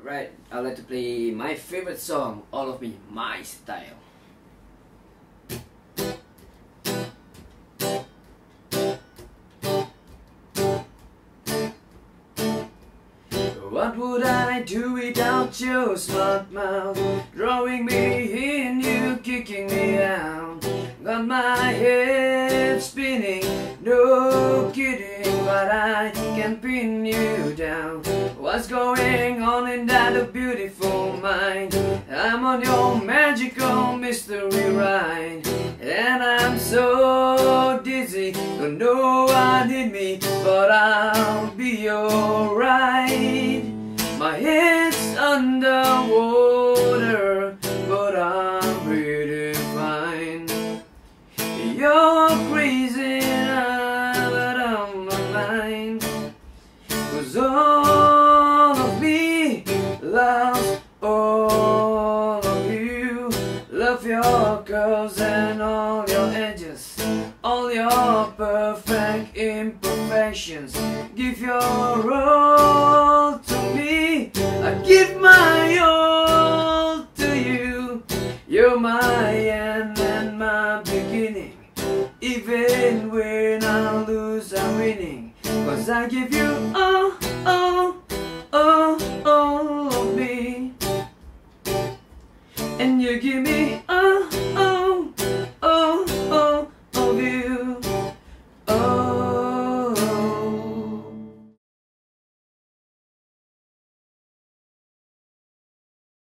Right, I'd like to play my favorite song, All of Me, My Style. What would I do without your smart mouth? Drawing me in, you kicking me out. Got my head spinning, no kidding, but I can pin you down. What's going on in that beautiful mind? I'm on your magical mystery ride, and I'm so dizzy, don't know what hit me, but I'll be alright. My head's underwater, but I'm really fine. You're crazy now, but I'm mine. 'Cause all of me loves all of you. Love your curves and all your edges, all your perfect imperfections. Give your all to me, I give my all to you. You're my end and my beginning. Even when I lose, I'm winning. 'Cause I give you all